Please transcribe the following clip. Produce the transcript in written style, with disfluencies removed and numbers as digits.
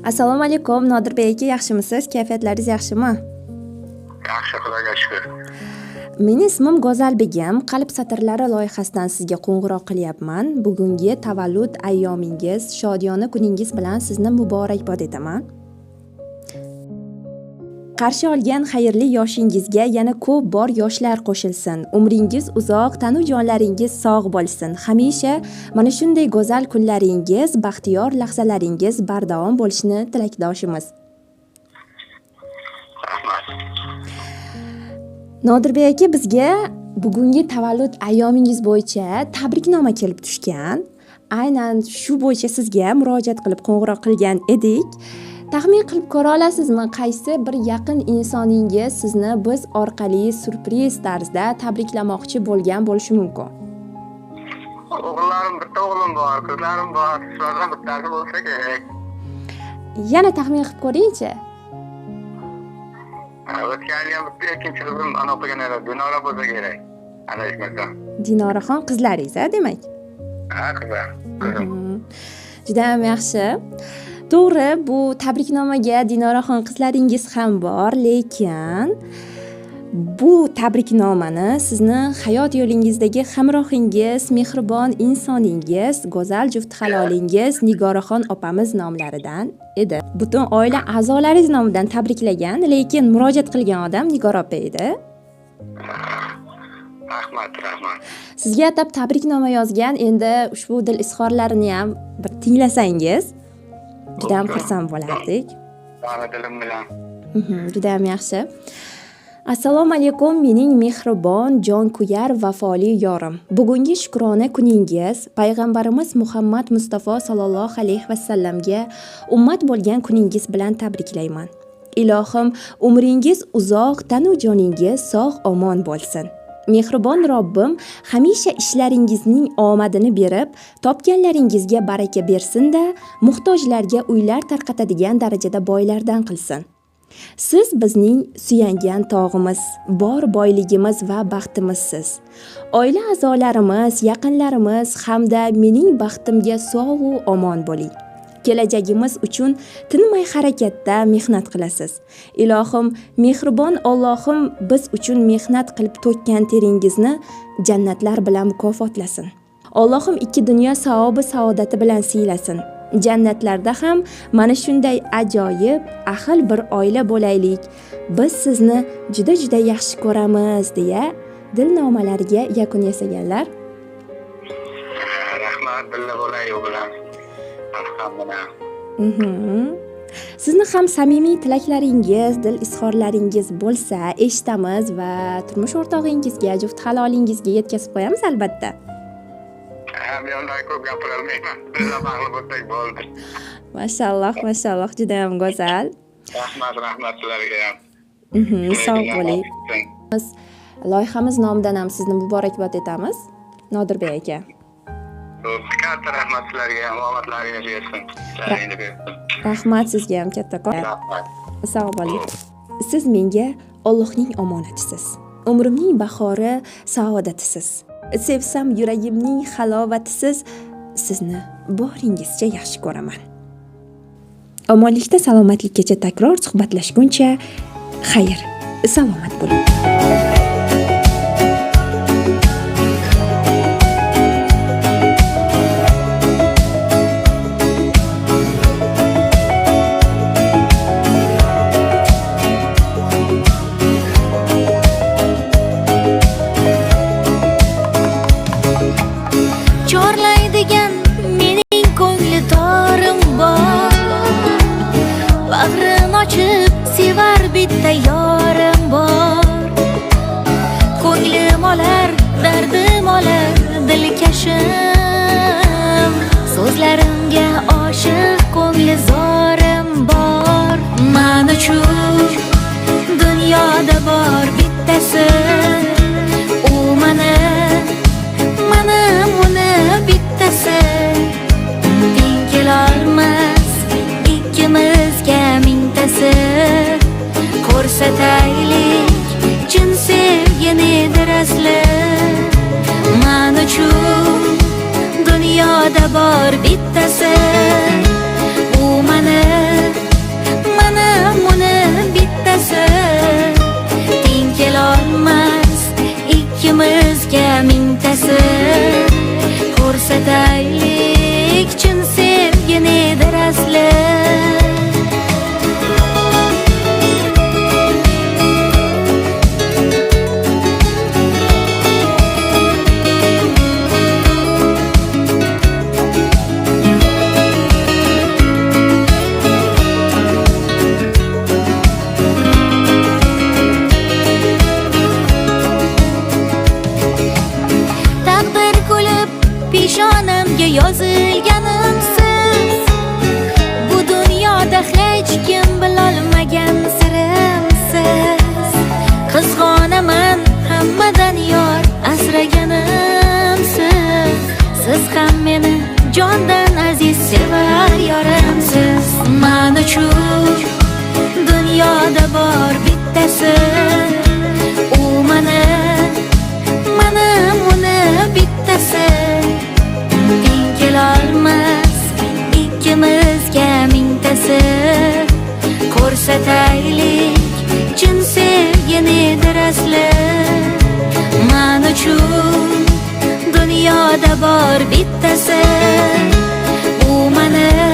Assalomu alaykum, Nodirbek aka, yaxshimisiz? Kayfiyatlaringiz yaxshimi? Yaxshi, Xudoga shukr. Mening ismim Go'zalbegim. Qalb satrlari loyihasidan sizga qo'ng'iroq qilyapman. Bugungi tavallud ayyomingiz, shodiyona kuningiz bilan sizni muborakbod etaman. Qarshi olgan xayrli yoshingizga yana ko'p bor yoshlar qo'shilsin. Umringiz uzoq, tanu jonlaringiz sog' bo'lsin. Hamisha mana shunday go'zal kunlaringiz, baxtiyor lahzalaringiz bardavom bo'lishini tilakdoshimiz. Rahmat. Nodirbek aka, bizga bugungi tavallud ayyomingiz bo'yicha tabriknoma kelib tushgan. Aynan shu bo'yicha sizga murojaat qilib qo'ng'iroq qilgan edik. Taxmin qilib ko'ra olasizmi, qaysi bir yaqin insoningiz sizni biz orqali surpriz tarzda tabriklamoqchi bo'lgan bo'lishi mumkin? O'g'illarim, bitta o'g'lim bor, qizlarim bor. Shulardan bittasi bo'lsa kerak. Yana taxmin qilib ko'ring-chi. O'tgan yil bitta ikkinchi qizim ana o'qigan edi, Dinora bo'lsa kerak. Adashmasam. Dinoraxon qizlaringiz-a, demak? Ha, qizim. Juda ham yaxshi. To'g'ri, bu tabriknomaga Dinoraxon qizlaringiz ham bor, lekin bu tabriknomani sizni hayot yo'lingizdagi hamrohingiz, mehribon insoningiz, go'zal juft halolingiz Nigoraxon opamiz nomlaridan edi. Butun oila a'zolaringiz nomidan tabriklagan, lekin murojaat qilgan odam Nigora opa edi. Rahmat. Sizga atab tabriknoma yozgan. Endi ushbu dil izhorlarini ham bir tinglasangiz juda ham xursand bo'lardik. Bari dilim bilan. Juda ham yaxshi. Assalomu alaykum, mening mehribon, jonkuyar, vafoli yorim. Bugungi shukrona kuningiz payg'ambarimiz Muhammad Mustafa sallallohu alayhi va sallamga ummat bo'lgan kuningiz bilan tabriklayman. Ilohim, umringiz uzoq, tanu joningiz sog' omon bo'lsin. Mehribon Robbim hamisha ishlaringizning omadini berib, topganlaringizga baraka bersin-da, muhtojlarga uylar tarqatadigan darajada boylardan qilsin. Siz bizning suyangan tog'imiz, bor boyligimiz va baxtimizsiz. Oila a'zolarimiz, yaqinlarimiz hamda mening baxtimga sog' va omon bo'ling. Kelajagimiz uchun tinmay harakatda mehnat qilasiz. Ilohim, mehribon Allohim biz uchun mehnat qilib to'kkan teringizni jannatlar bilan mukofotlasin. Allohim ikki dunyo savobi saodati bilan siylasin. Jannatlarda ham mana shunday ajoyib, ahil bir oila bo'laylik. Biz sizni juda yaxshi ko'ramiz deya dilnomalariga yakun yasaganlar. Rahmat, billa bo'lay bilan. Sizni ham samimiy tilaklaringiz, dil izhorlaringiz bo'lsa eshitamiz va turmush o'rtog'ingizga, juft halolingizga yetkazib qo'yamiz albatta. Men undan ko'p gapirolmayman. Billa mag'lub o'tsak bo'ldi. Mashalloh, juda ham go'zal. Rahmat sizlarga ham. Sog' bo'ling. Loyihamiz nomidan ham sizni muborakbod etamiz, Nodirbek aka. Katta rahmat sizlarga ham, omadlaringiz bersin. Jaringizni bersin. Rahmat sizga ham kattakon. Sog' bo'ling. Siz menga Allohning omonatisiz. Umrimning bahori, saodatisiz. Sevsam yuragimning halovatisiz. Sizni boringizcha yaxshi ko'raman. Omonlikda salomatlikkacha takror suhbatlashguncha xayr, salomat bo'ling. So'zlarimga oshiq ko'ngli zorim bor. Men uchun dunyoda bor bittasi. U menim uni bittasi. Teng kelolmas ikkimizga mingtasi. Ko'rsataylik chin sevginidir asli. Men uchun dunyoda bor bittasi. U meni uchun dunyoda bor bittasi. U mana uni bittasi. Teng kelolmas ikkimizga mingtasi. Ko'rsataylik chin sevginidir asli. Men uchun dunyoda bor bittasi. U mana